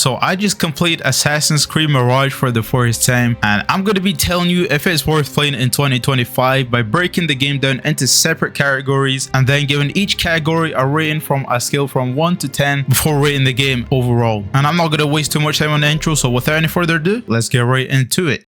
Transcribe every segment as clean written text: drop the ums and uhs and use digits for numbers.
So I just completed Assassin's Creed Mirage for the first time, and I'm going to be telling you if it's worth playing in 2025 by breaking the game down into separate categories and then giving each category a rating from a scale from 1 to 10 before rating the game overall. And I'm not going to waste too much time on the intro, so without any further ado, let's get right into it.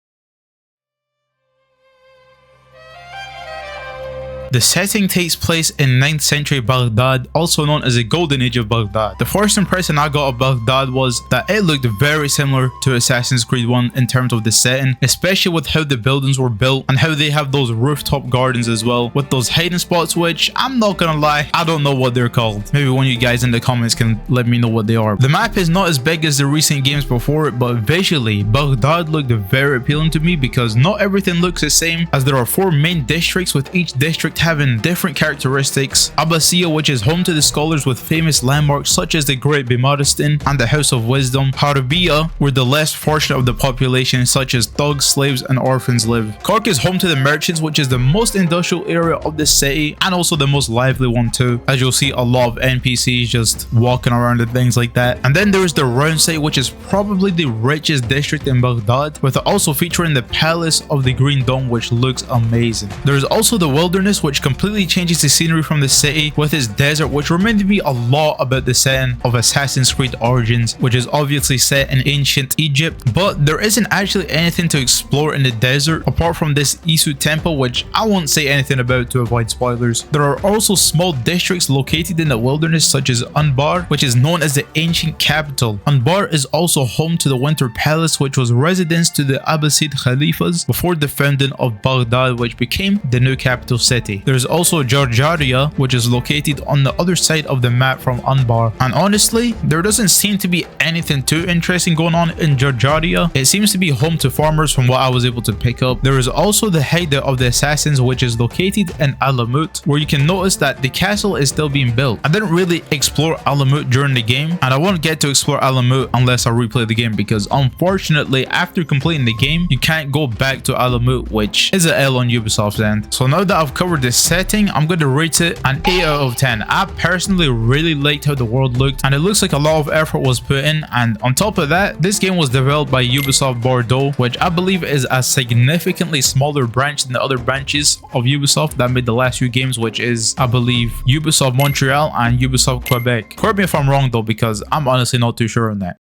The setting takes place in 9th century Baghdad, also known as the Golden Age of Baghdad. The first impression I got of Baghdad was that it looked very similar to Assassin's Creed 1 in terms of the setting, especially with how the buildings were built and how they have those rooftop gardens as well, with those hiding spots, which I'm not gonna lie, I don't know what they're called. Maybe one of you guys in the comments can let me know what they are. The map is not as big as the recent games before it, but visually, Baghdad looked very appealing to me because not everything looks the same, as there are 4 main districts with each district having different characteristics. Abbasiyah, which is home to the scholars with famous landmarks such as the Great Bimaristan and the House of Wisdom. Harbiyah, where the less fortunate of the population such as thugs, slaves and orphans live. Kark is home to the merchants, which is the most industrial area of the city and also the most lively one too, as you'll see a lot of NPCs just walking around and things like that. And then there's the Round City, which is probably the richest district in Baghdad, with also featuring the Palace of the Green Dome, which looks amazing. There's also the Wilderness, which completely changes the scenery from the city with its desert, which reminded me a lot about the setting of Assassin's Creed Origins, which is obviously set in ancient Egypt, but there isn't actually anything to explore in the desert apart from this Isu temple, which I won't say anything about to avoid spoilers. There are also small districts located in the wilderness such as Anbar, which is known as the ancient capital. Anbar is also home to the Winter Palace, which was residence to the Abbasid Khalifas before the founding of Baghdad, which became the new capital city. There's also Jarjaria, which is located on the other side of the map from Anbar, and honestly there doesn't seem to be anything too interesting going on in Jarjaria. It seems to be home to farmers from what I was able to pick up. There is also the hideout of the assassins, which is located in Alamut, where you can notice that the castle is still being built. I didn't really explore Alamut during the game, and I won't get to explore Alamut unless I replay the game, because unfortunately after completing the game you can't go back to Alamut, which is an L on Ubisoft's end. So now that I've covered this setting, I'm going to rate it an 8 out of 10. I personally really liked how the world looked, and it looks like a lot of effort was put in. And on top of that, this game was developed by Ubisoft Bordeaux, which I believe is a significantly smaller branch than the other branches of Ubisoft that made the last few games, which is, I believe, Ubisoft Montreal and Ubisoft Quebec. Correct me if I'm wrong though, because I'm honestly not too sure on that.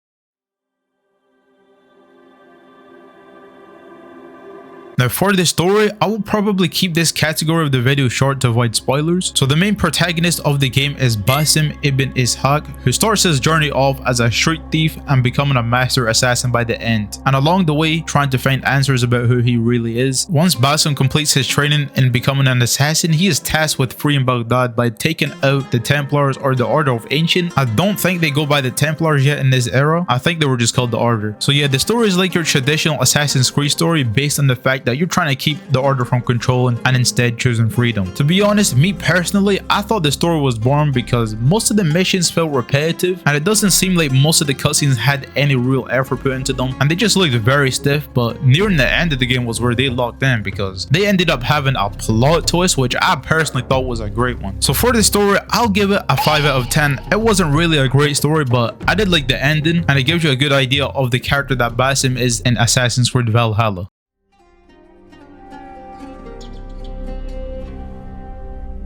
Now for the story, I will probably keep this category of the video short to avoid spoilers. So the main protagonist of the game is Basim ibn Ishaq, who starts his journey off as a street thief and becoming a master assassin by the end, and along the way trying to find answers about who he really is. Once Basim completes his training in becoming an assassin, he is tasked with freeing Baghdad by taking out the Templars, or the Order of Ancient. I don't think they go by the Templars yet in this era. I think they were just called the Order. So yeah, the story is like your traditional Assassin's Creed story, based on the fact that you're trying to keep the Order from controlling and instead choosing freedom. To be honest, me personally, I thought the story was boring because most of the missions felt repetitive, and it doesn't seem like most of the cutscenes had any real effort put into them, and they just looked very stiff. But nearing the end of the game was where they locked in, because they ended up having a plot twist, which I personally thought was a great one. So for the story, I'll give it a 5 out of 10. It wasn't really a great story, but I did like the ending, and it gives you a good idea of the character that Basim is in Assassin's Creed Valhalla.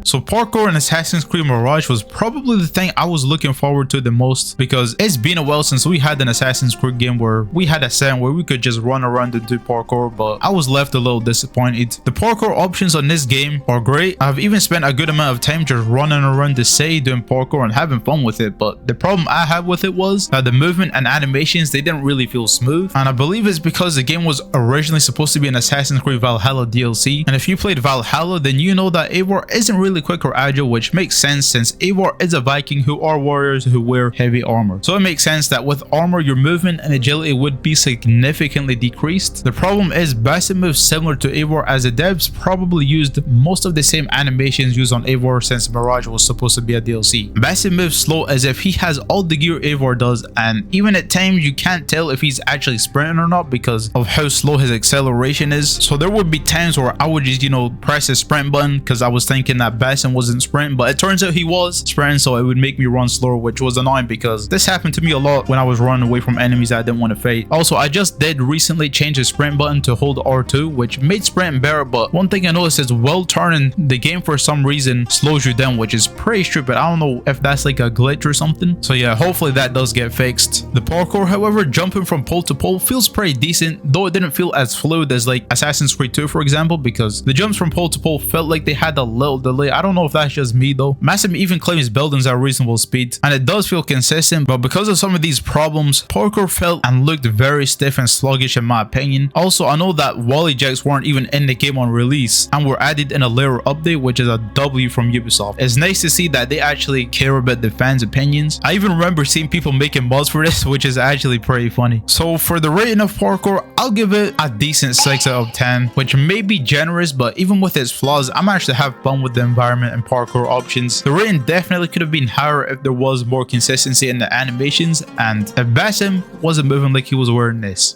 So parkour in Assassin's Creed Mirage was probably the thing I was looking forward to the most, because it's been a while since we had an Assassin's Creed game where we had a setting where we could just run around and do parkour, but I was left a little disappointed. The parkour options on this game are great. I've even spent a good amount of time just running around the city doing parkour and having fun with it, but the problem I had with it was that the movement and animations, they didn't really feel smooth, and I believe it's because the game was originally supposed to be an Assassin's Creed Valhalla DLC, and if you played Valhalla, then you know that Eivor isn't really quick or agile, which makes sense since Eivor is a Viking who are warriors who wear heavy armor. So it makes sense that with armor your movement and agility would be significantly decreased. The problem is Basim moves similar to Eivor, as the devs probably used most of the same animations used on Eivor since Mirage was supposed to be a DLC. Basim moves slow as if he has all the gear Eivor does, and even at times you can't tell if he's actually sprinting or not because of how slow his acceleration is. So there would be times where I would just, press the sprint button because I was thinking that Basim assassin wasn't sprinting, but it turns out he was sprinting, so it would make me run slower, which was annoying because this happened to me a lot when I was running away from enemies that I didn't want to fight. Also, I just did recently change the sprint button to hold R2, which made sprinting better, but one thing I noticed is while turning, the game for some reason slows you down, which is pretty stupid. I don't know if that's like a glitch or something. So yeah, hopefully that does get fixed. The parkour, however, jumping from pole to pole feels pretty decent, though it didn't feel as fluid as like Assassin's Creed 2, for example, because the jumps from pole to pole felt like they had a little delay. I don't know if that's just me though. Massimo even claims buildings at reasonable speed, and it does feel consistent, but because of some of these problems, parkour felt and looked very stiff and sluggish in my opinion. Also, I know that wally jacks weren't even in the game on release and were added in a later update, which is a W from Ubisoft. It's nice to see that they actually care about the fans' opinions. I even remember seeing people making mods for this, which is actually pretty funny. So for the rating of parkour, I'll give it a decent 6 out of 10, which may be generous, but even with its flaws, I'm actually have fun with the environment and parkour options. The rating definitely could have been higher if there was more consistency in the animations and if Basim wasn't moving like he was wearing this.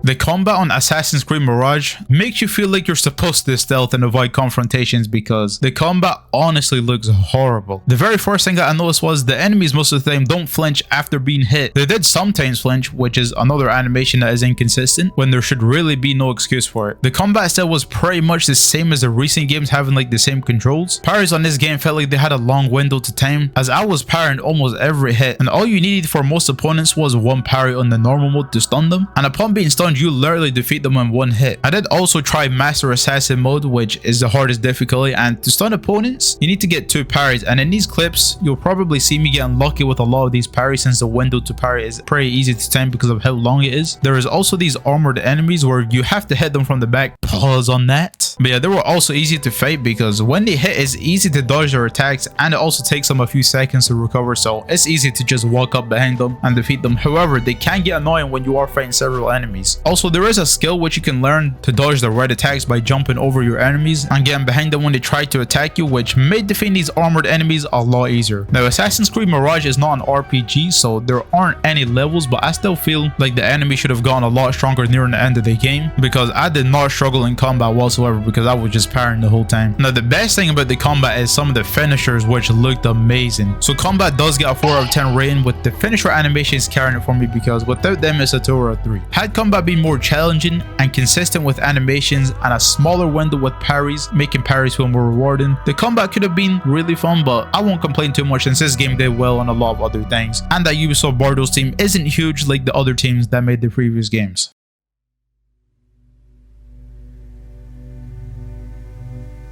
The combat on Assassin's Creed Mirage makes you feel like you're supposed to stealth and avoid confrontations because the combat honestly looks horrible. The very first thing that I noticed was the enemies most of the time don't flinch after being hit. They did sometimes flinch, which is another animation that is inconsistent when there should really be no excuse for it. The combat style was pretty much the same as the recent games, having like the same controls. Parries on this game felt like they had a long window to time, as I was parrying almost every hit, and all you needed for most opponents was one parry on the normal mode to stun them, and upon being stunned you literally defeat them in one hit. I did also try Master Assassin mode, which is the hardest difficulty, and to stun opponents you need to get 2 parries, and in these clips you'll probably see me getting lucky with a lot of these parries since the window to parry is pretty easy to time because of how long it is. There is also these armored enemies where you have to hit them from the back. Pause on that. But yeah, they were also easy to fight because when they hit it's easy to dodge their attacks, and it also takes them a few seconds to recover, so it's easy to just walk up behind them and defeat them. However, they can get annoying when you are fighting several enemies. Also, there is a skill which you can learn to dodge the right attacks by jumping over your enemies and getting behind them when they try to attack you, which made defeating these armored enemies a lot easier. Now, Assassin's Creed Mirage is not an RPG, so there aren't any levels, but I still feel like the enemy should have gotten a lot stronger near the end of the game because I did not struggle in combat whatsoever because I was just parrying the whole time. Now, the best thing about the combat is some of the finishers, which looked amazing. So combat does get a 4 out of 10 rating, with the finisher animations carrying it for me because without them it's a 2 out of 3. Had combat been more challenging and consistent with animations and a smaller window with parries, making parries feel more rewarding, the combat could have been really fun, but I won't complain too much since this game did well on a lot of other things, and that Ubisoft Bardo's team isn't huge like the other teams that made the previous games.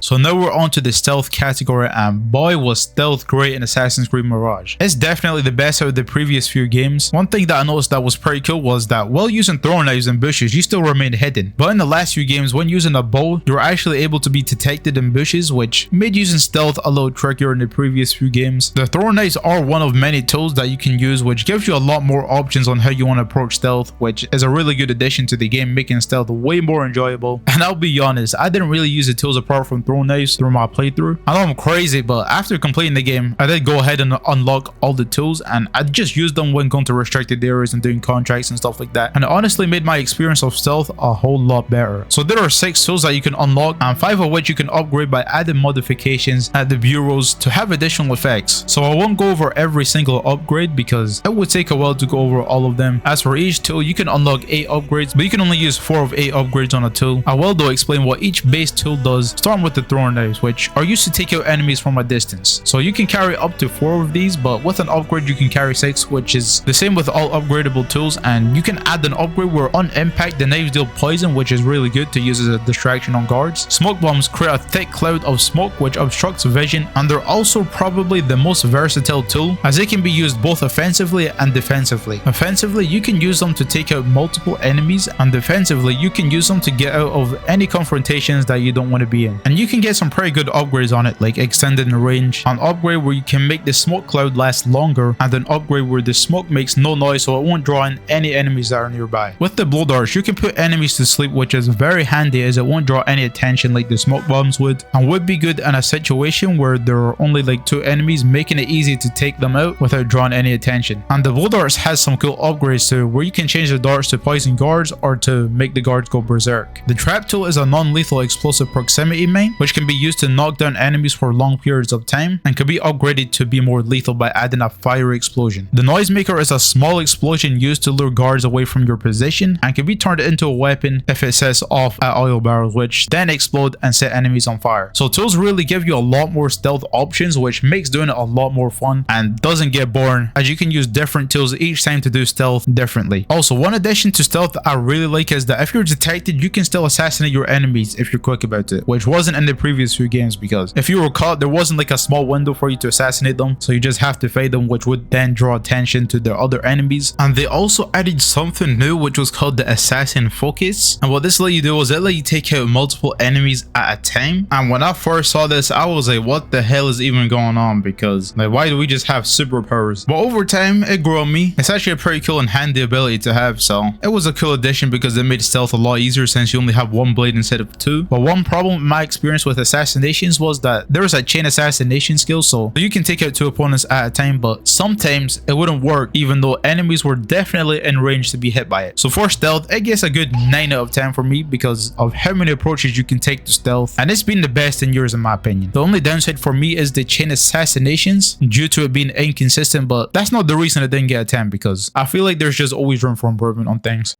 So now we're on to the stealth category, and boy was stealth great in Assassin's Creed Mirage. It's definitely the best out of the previous few games. One thing that I noticed that was pretty cool was that while using throwing knives and bushes you still remain hidden, but in the last few games when using a bow you're actually able to be detected in bushes, which made using stealth a little trickier in the previous few games. The throwing knives are one of many tools that you can use, which gives you a lot more options on how you want to approach stealth, which is a really good addition to the game, making stealth way more enjoyable. And I'll be honest, I didn't really use the tools apart from throwing knives through my playthrough. I know I'm crazy, but after completing the game I did go ahead and unlock all the tools, and I just used them when going to restricted areas and doing contracts and stuff like that, and it honestly made my experience of stealth a whole lot better. So there are 6 tools that you can unlock, and 5 of which you can upgrade by adding modifications at the bureaus to have additional effects. So I won't go over every single upgrade because it would take a while to go over all of them. As for each tool, you can unlock 8 upgrades, but you can only use 4 of 8 upgrades on a tool. I will though explain what each base tool does, starting with the throwing knives, which are used to take out enemies from a distance. So you can carry up to 4 of these, but with an upgrade you can carry 6, which is the same with all upgradable tools. And you can add an upgrade where on impact the knives deal poison, which is really good to use as a distraction on guards. Smoke bombs create a thick cloud of smoke which obstructs vision, and they're also probably the most versatile tool as they can be used both offensively and defensively. Offensively, you can use them to take out multiple enemies, and defensively you can use them to get out of any confrontations that you don't want to be in. And you can get some pretty good upgrades on it, like extending the range, an upgrade where you can make the smoke cloud last longer, and an upgrade where the smoke makes no noise so it won't draw in any enemies that are nearby. With the blow darts, you can put enemies to sleep, which is very handy as it won't draw any attention like the smoke bombs would, and would be good in a situation where there are only like 2 enemies, making it easy to take them out without drawing any attention. And the blow darts has some cool upgrades too, where you can change the darts to poison guards or to make the guards go berserk. The trap tool is a non-lethal explosive proximity mine, which can be used to knock down enemies for long periods of time and can be upgraded to be more lethal by adding a fiery explosion. The noisemaker is a small explosion used to lure guards away from your position and can be turned into a weapon if it sets off at oil barrels, which then explode and set enemies on fire. So tools really give you a lot more stealth options, which makes doing it a lot more fun and doesn't get boring, as you can use different tools each time to do stealth differently. Also, one addition to stealth that I really like is that if you're detected, you can still assassinate your enemies if you're quick about it, which wasn't in the previous few games, because if you were caught, there wasn't like a small window for you to assassinate them, so you just have to fight them, which would then draw attention to the other enemies. And they also added something new, which was called the assassin focus, and what this let you do was it let you take out multiple enemies at a time. And when I first saw this, I was like, what the hell is even going on, because like, why do we just have superpowers? But over time it grew on me. It's actually a pretty cool and handy ability to have, so it was a cool addition because it made stealth a lot easier since you only have 1 blade instead of 2. But one problem in my experience with assassinations was that there was a chain assassination skill, so you can take out 2 opponents at a time, but sometimes it wouldn't work even though enemies were definitely in range to be hit by it. So for stealth, it gets a good 9 out of 10 for me because of how many approaches you can take to stealth, and it's been the best in years in my opinion. The only downside for me is the chain assassinations due to it being inconsistent, but that's not the reason it didn't get a 10, because I feel like there's just always room for improvement on things.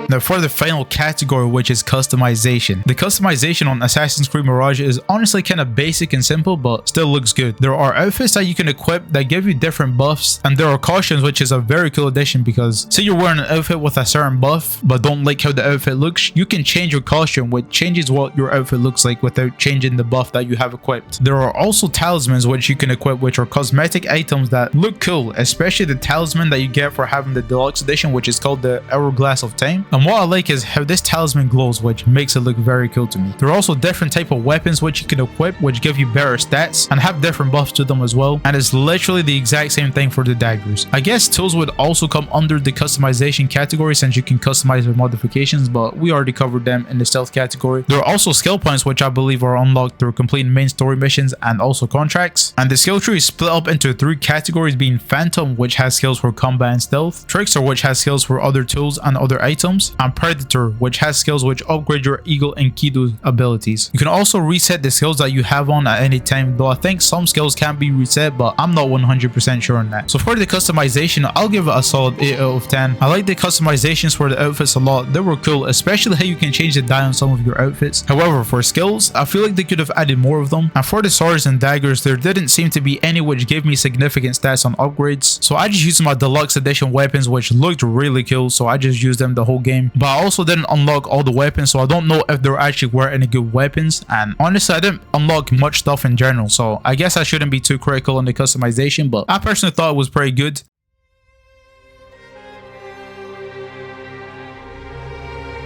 Now for the final category, which is customization. The customization on Assassin's Creed Mirage is honestly kind of basic and simple, but still looks good. There are outfits that you can equip that give you different buffs, and there are costumes, which is a very cool addition, because say you're wearing an outfit with a certain buff but don't like how the outfit looks, you can change your costume, which changes what your outfit looks like without changing the buff that you have equipped. There are also talismans which you can equip, which are cosmetic items that look cool, especially the talisman that you get for having the deluxe edition, which is called the Hourglass of Time. And what I like is how this talisman glows, which makes it look very cool to me. There are also different type of weapons which you can equip, which give you better stats and have different buffs to them as well, and it's literally the exact same thing for the daggers. I guess tools would also come under the customization category since you can customize with modifications, but we already covered them in the stealth category. There are also skill points which I believe are unlocked through completing main story missions and also contracts, and the skill tree is split up into 3 categories, being Phantom, which has skills for combat and stealth, Trickster, which has skills for other tools and other items, and Predator, which has skills which upgrade your Eagle and Kido abilities. You can also reset the skills that you have on at any time, though I think some skills can't be reset, but I'm not 100% sure on that. So for the customization, I'll give it a solid 8 out of 10. I like the customizations for the outfits a lot. They were cool, especially how you can change the dye on some of your outfits. However, for skills, I feel like they could have added more of them. And for the swords and daggers, there didn't seem to be any which gave me significant stats on upgrades. So I just used my deluxe edition weapons, which looked really cool, so I just used them the whole game. But I also didn't unlock all the weapons, so I don't know if there actually were any good weapons, and honestly I didn't unlock much stuff in general, so I guess I shouldn't be too critical on the customization, but I personally thought it was pretty good.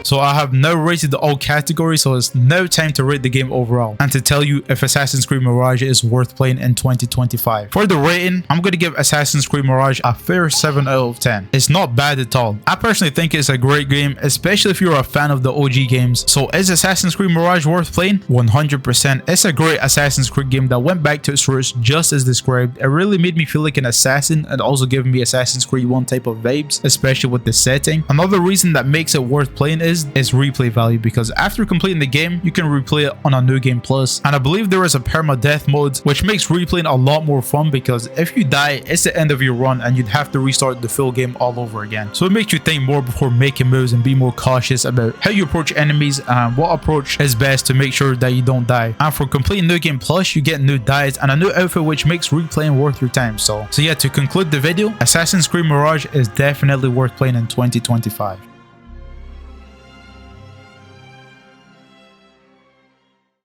So I have now rated all categories, so it's now time to rate the game overall and to tell you if Assassin's Creed Mirage is worth playing in 2025. For the rating, I'm going to give Assassin's Creed Mirage a fair 7 out of 10. It's not bad at all. I personally think it's a great game, especially if you're a fan of the OG games. So is Assassin's Creed Mirage worth playing? 100%. It's a great Assassin's Creed game that went back to its roots just as described. It really made me feel like an assassin and also gave me Assassin's Creed 1 type of vibes, especially with the setting. Another reason that makes it worth playing is replay value, because after completing the game you can replay it on a new game plus, and I believe there is a permadeath mode which makes replaying a lot more fun, because if you die it's the end of your run and you'd have to restart the full game all over again. So it makes you think more before making moves and be more cautious about how you approach enemies and what approach is best to make sure that you don't die. And for completing new game plus you get new dyes and a new outfit which makes replaying worth your time. So yeah, to conclude the video, Assassin's Creed Mirage is definitely worth playing in 2025.